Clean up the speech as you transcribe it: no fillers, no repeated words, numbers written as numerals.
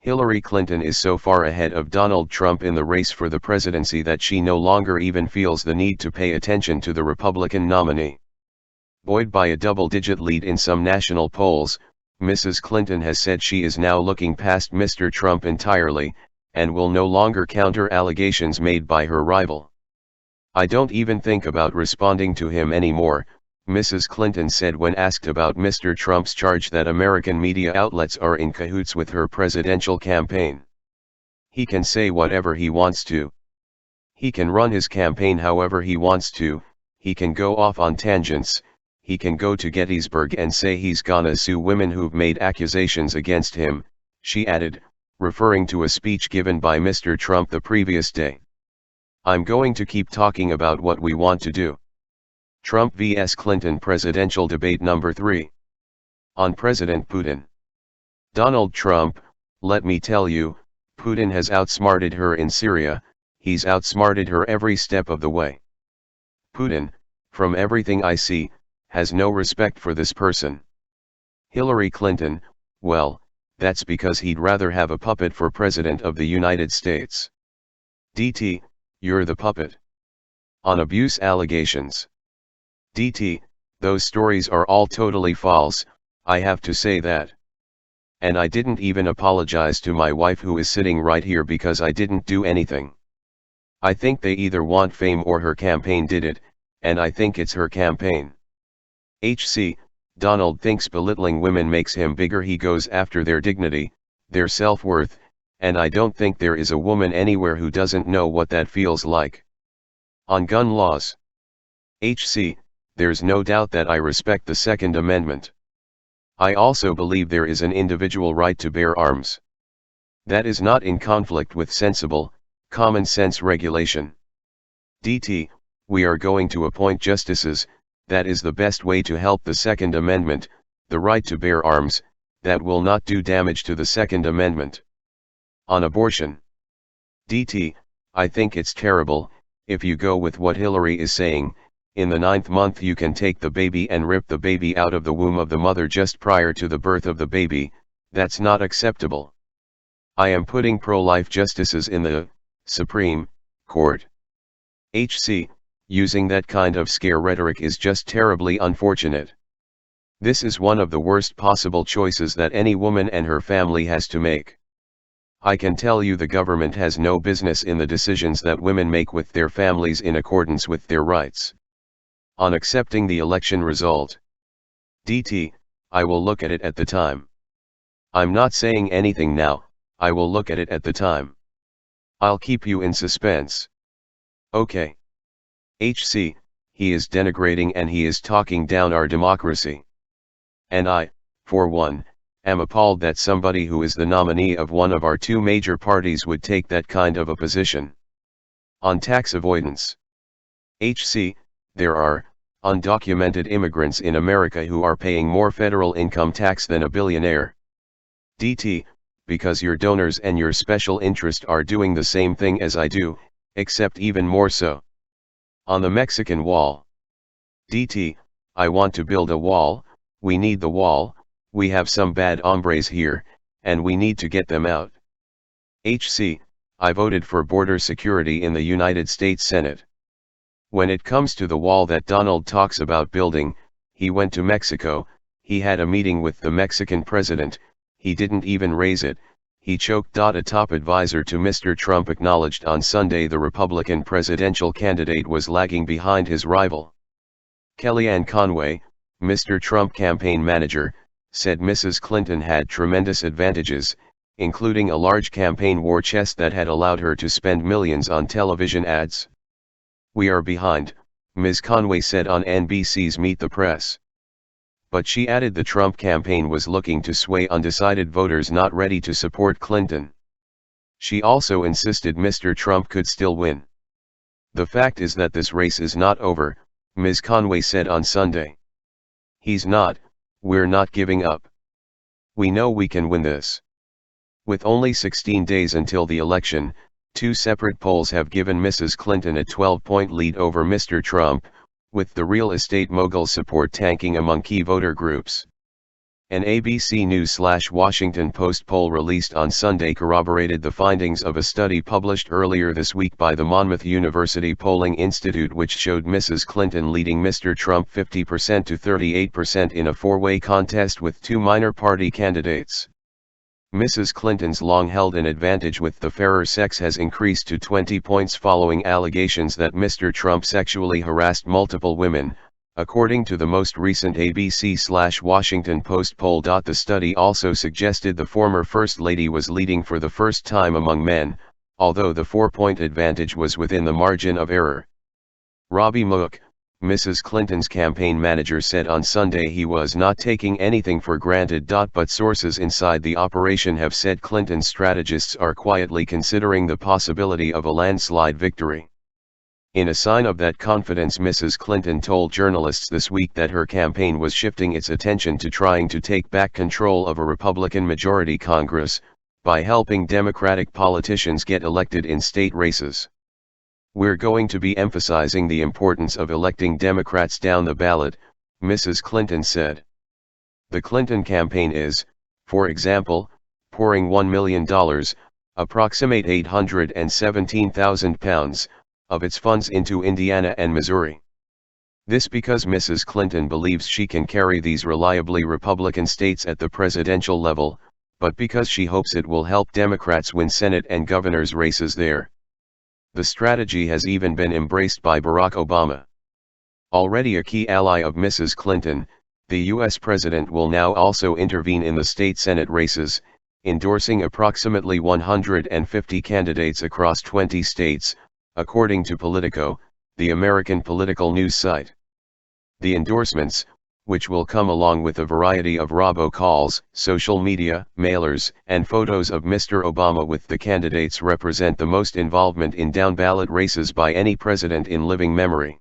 Hillary Clinton is so far ahead of Donald Trump in the race for the presidency that she no longer even feels the need to pay attention to the Republican nominee. Buoyed by a double-digit lead in some national polls, Mrs. Clinton has said she is now looking past Mr. Trump entirely, and will no longer counter allegations made by her rival. "I don't even think about responding to him anymore," Mrs. Clinton said when asked about Mr. Trump's charge that American media outlets are in cahoots with her presidential campaign. "He can say whatever he wants to. He can run his campaign however he wants to, he can go off on tangents, he can go to Gettysburg and say he's gonna sue women who've made accusations against him," she added, referring to a speech given by Mr. Trump the previous day. "I'm going to keep talking about what we want to do." Trump vs. Clinton Presidential Debate Number 3. On President Putin. Donald Trump, let me tell you, Putin has outsmarted her in Syria, he's outsmarted her every step of the way. Putin, from everything I see, has no respect for this person. Hillary Clinton, well, that's because he'd rather have a puppet for President of the United States. DT, you're the puppet. On abuse allegations. DT, those stories are all totally false, I have to say that. And I didn't even apologize to my wife who is sitting right here because I didn't do anything. I think they either want fame or her campaign did it, and I think it's her campaign. HC, Donald thinks belittling women makes him bigger. He goes after their dignity, their self-worth, and I don't think there is a woman anywhere who doesn't know what that feels like. On gun laws. HC, there's no doubt that I respect the Second Amendment. I also believe there is an individual right to bear arms. That is not in conflict with sensible, common sense regulation. DT, we are going to appoint justices, that is the best way to help the Second Amendment, the right to bear arms, that will not do damage to the Second Amendment. On abortion. DT, I think it's terrible, if you go with what Hillary is saying, in the 9th month you can take the baby and rip the baby out of the womb of the mother just prior to the birth of the baby, that's not acceptable. I am putting pro-life justices in the Supreme Court. HC, using that kind of scare rhetoric is just terribly unfortunate. This is one of the worst possible choices that any woman and her family has to make. I can tell you the government has no business in the decisions that women make with their families in accordance with their rights. On accepting the election result. DT, I will look at it at the time. I'm not saying anything now, I will look at it at the time. I'll keep you in suspense. Okay. HC, he is denigrating and he is talking down our democracy. And I, for one, am appalled that somebody who is the nominee of one of our two major parties would take that kind of a position. On tax avoidance. HC, there are undocumented immigrants in America who are paying more federal income tax than a billionaire. DT, because your donors and your special interest are doing the same thing as I do, except even more so. On the Mexican wall. DT, I want to build a wall, we need the wall, we have some bad hombres here, and we need to get them out. HC, I voted for border security in the United States Senate. When it comes to the wall that Donald talks about building, he went to Mexico, he had a meeting with the Mexican president, he didn't even raise it, he choked. A top advisor to Mr. Trump acknowledged on Sunday the Republican presidential candidate was lagging behind his rival. Kellyanne Conway, Mr. Trump campaign manager, said Mrs. Clinton had tremendous advantages, including a large campaign war chest that had allowed her to spend millions on television ads. We are behind, Ms. Conway said on NBC's Meet the Press. But she added the Trump campaign was looking to sway undecided voters not ready to support Clinton. She also insisted Mr. Trump could still win. The fact is that this race is not over, Ms. Conway said on Sunday. He's not, we're not giving up. We know we can win this. With only 16 days until the election, two separate polls have given Mrs. Clinton a 12-point lead over Mr. Trump, with the real estate mogul's support tanking among key voter groups. An ABC News/Washington Post poll released on Sunday corroborated the findings of a study published earlier this week by the Monmouth University Polling Institute, which showed Mrs. Clinton leading Mr. Trump 50% to 38% in a four-way contest with two minor party candidates. Mrs. Clinton's long-held an advantage with the fairer sex has increased to 20 points following allegations that Mr. Trump sexually harassed multiple women, according to the most recent ABC/Washington Post poll. The study also suggested the former First Lady was leading for the first time among men, although the 4-point advantage was within the margin of error. Robbie Mook, Mrs. Clinton's campaign manager, said on Sunday he was not taking anything for granted. But sources inside the operation have said Clinton's strategists are quietly considering the possibility of a landslide victory. In a sign of that confidence, Mrs. Clinton told journalists this week that her campaign was shifting its attention to trying to take back control of a Republican-majority Congress, by helping Democratic politicians get elected in state races. "We're going to be emphasizing the importance of electing Democrats down the ballot," Mrs. Clinton said. The Clinton campaign is, for example, pouring $1 million, approximate £817,000, of its funds into Indiana and Missouri. This because Mrs. Clinton believes she can carry these reliably Republican states at the presidential level, but because she hopes it will help Democrats win Senate and governor's races there. The strategy has even been embraced by Barack Obama. Already a key ally of Mrs. Clinton, the U.S. president will now also intervene in the state Senate races, endorsing approximately 150 candidates across 20 states, according to Politico, the American political news site. The endorsements, which will come along with a variety of robocalls, social media, mailers, and photos of Mr. Obama with the candidates, represent the most involvement in down-ballot races by any president in living memory.